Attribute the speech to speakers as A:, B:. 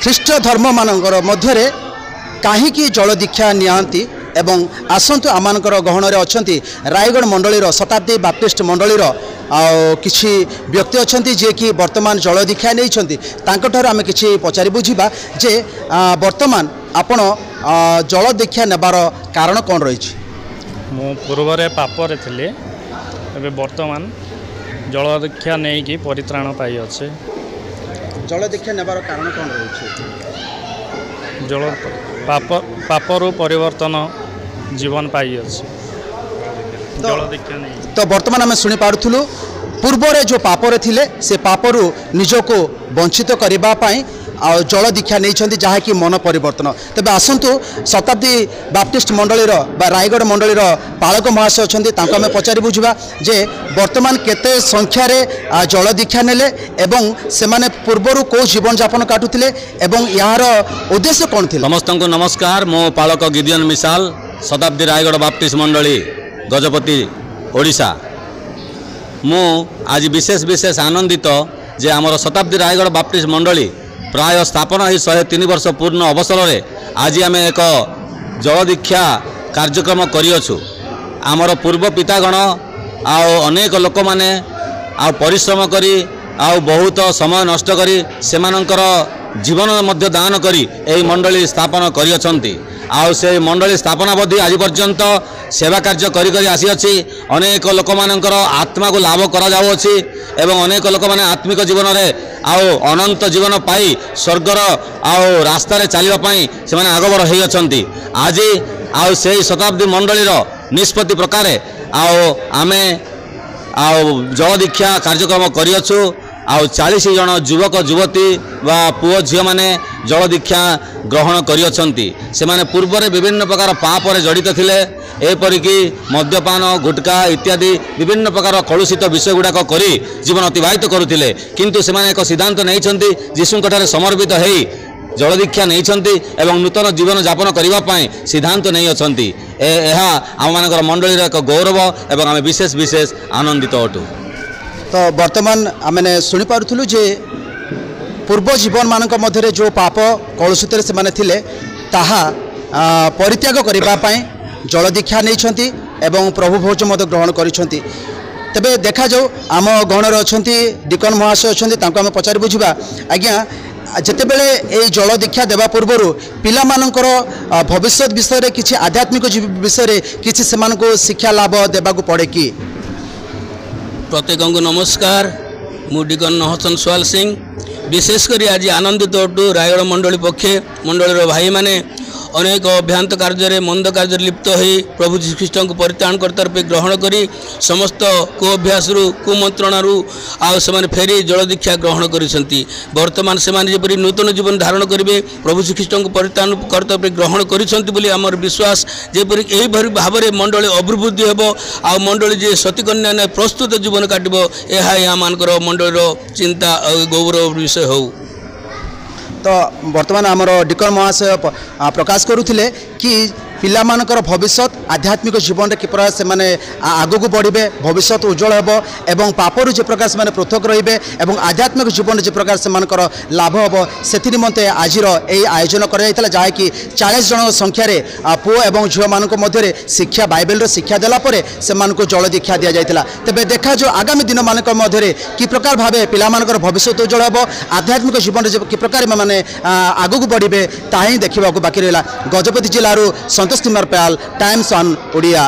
A: ଖ୍ରୀଷ୍ଟ ଧର୍ମ ମାନଙ୍କର ମଧ୍ୟରେ କାହିଁକି ଜଳ ଦୀକ୍ଷା ନିଅନ୍ତି ଏବଂ ଆସନ୍ତୁ ଆମମାନଙ୍କର ଗହଣରେ ଅଛନ୍ତି ରାୟଗଡ଼ ମଣ୍ଡଳୀର ଶତାବ୍ଦୀ ବାପ୍ଟିଷ୍ଟ ମଣ୍ଡଳୀର କିଛି ବ୍ୟକ୍ତି ଅଛନ୍ତି ଯିଏକି ବର୍ତ୍ତମାନ ଜଳ ଦୀକ୍ଷା ନେଇଛନ୍ତି। ତାଙ୍କଠାରୁ ଆମେ କିଛି ପଚାରି ବୁଝିବା ଯେ ବର୍ତ୍ତମାନ ଆପଣ ଜଳ ଦୀକ୍ଷା ନେବାର କାରଣ କ'ଣ ରହିଛି?
B: ମୁଁ ପୂର୍ବରେ ପାପରେ ଥିଲି, ଏବେ ବର୍ତ୍ତମାନ ଜଳ ଦୀକ୍ଷା ନେଇକି ପରିତ୍ରାଣ ପାଇଅଛି।
A: ଜଳ ଦୀକ୍ଷା ନେବାର କାରଣ କ'ଣ ରହିଛି?
B: ଜଳ ପାପରୁ ପରିବର୍ତ୍ତନ जीवन पाई जल दीक्षा नहीं।
A: तो वर्तमान आम शुणी पार्थुलु पूर्वरे जो पापरे थिले से पापरू निजको वंचित करने जल दीक्षा नहीं जहाँकि मन परिवर्तन। तेज आसतु शताब्दी बाप्टिस्ट मंडलीर रायगढ़ मंडलीर पालक महाशय अच्छा आम पचारि बुझा जे वर्तमान केते संख्यार जल दीक्षा नेले एवं से माने पूर्वर को जीवन यापन काटुले एवं यार उद्देश्य कौन थी?
C: समस्त को नमस्कार। मो पालक गिदियन मिसाल शताब्दी रायगढ़ बाप्टिस्ट मंडली गजपति ओडिशा। मु आज विशेष विशेष आनंदित जे आमर शताब्दी रायगढ़ बाप्टिस्ट मंडली प्राय स्थापना ही 103 वर्ष पूर्ण अवसर में आज आम एक जल दीक्षा कार्यक्रम करियछु। आमर पूर्व पितागण अनेक लोक माने परिश्रम करी बहुत समय नष्ट करी सेमानंकर जीवन मध्य दान करी एही मंडली स्थापना करियछंती। से मंडली स्थापनावधि आज पर्यंत सेवा कार्य करी करी आसी अछि। अनेक लोक मानकर आत्मा को लाभ करा जाउछि एवं अनेक लोक माने आत्मिक जीवन रे अनंत जीवन पाई स्वर्गर रास्ता रे चलिबा पई से माने आगबड़ होई अछंती। आज से शताब्दी मंडलीर निष्पत्ति प्रकार आमे जल दीक्षा कार्यक्रम करियछु। 40 जन युवक युवती वा पुओ झी माने जल दीक्षा ग्रहण करियछंती। से माने पूर्व विभिन्न प्रकार पाप रे जड़ित थिले, एपरिकी मद्यपान गुटखा इत्यादि विभिन्न प्रकार कलुषित विषय गुड़ाक करी जीवन अतिबाहित करुथिले, किंतु से माने एक सिद्धांत नैछंती जीशुंकठारे समर्पित हेई जल दीक्षा नैछंती एवं नूतन जीवन यापन करिबा पई सिद्धांत नै अछंती। एहा आम मानकर मंडलीर एक गौरव एवं आम विशेष विशेष आनंदित अटु।
A: तो वर्तमान आमने शुणी पार्थुलु जे पूर्व जीवन मानक मध्य जो पाप कलुषित से माने थिले ताहा परित्याग करिबा पई जल दीक्षा नैछंती एवं प्रभु भोज मत ग्रहण करिछंती। तबे देखा जाऊ आम गणर अछंती डिकन महाशय अछंती तांको आम पचारि बुझिबा आज्ञा जेते बेले ए जल दीक्षा देवा पूर्व पिला मानकर भविष्य विषय रे किछि आध्यात्मिक विषय रे किछि सेमानको शिक्षा लाभ देबाकू पड़े कि?
D: प्रत्येक को नमस्कार। मु डिकन हसन सुआल सिंह विशेषकर आज आनंदित अटू रायगढ़ मंडली पक्षे मंडलीर भाई माने अनेक अभ्यांत कार्य मंद कार्य लिप्त हो प्रभु श्रीकृष्ण को परित्राण कर्ता रूपे ग्रहण करी समस्त कुअभ्यास कुमंत्रणारू से फेरी जल दीक्षा ग्रहण करिसेंती। वर्तमान से जपरी नूतन जीवन धारण करेंगे प्रभु श्रीकृष्ण को परित्राण कर्ता रूपे ग्रहण करिसेंती बोली आमर विश्वास। जेपरी यही भाव में मंडली अभिवृद्धि हेबो आ मंडली जे सतीकन्या ने प्रस्तुत जीवन काटबो एहा या मानकर मंडलीर चिंता गौरव विषय हो।
A: तो वर्तमान आमर डिकन महाशय प्रकाश करुले कि पिला मानकर भविष्य आध्यात्मिक जीवन में किपर से माने आगू बढ़े भविष्य उज्जवल हेबो एवं पापरू जे प्रकार से पृथक रहिबे एवं आध्यात्मिक जीवन जे प्रकार से लाभ हेबो सेथि निमंते आजिर एई आयोजन करा जायतला जहाँकि 40 जन संख्यार पुओ एवं झियो मानक मध्य शिक्षा बाइबल शिक्षा देला परे से मानक जल दीक्षा दिया जायतला। तबे देखा जो आगामी दिन मानक मध्य कि प्रकार भाबे पिला मानकर भविष्य उज्जवल हेबो आध्यात्मिक जीवन में कि प्रकार माने आगू बढ़े ताही देखा बाकी रहा। Gajapati जिलूर Santosh Kumar प्याल, times on Odia.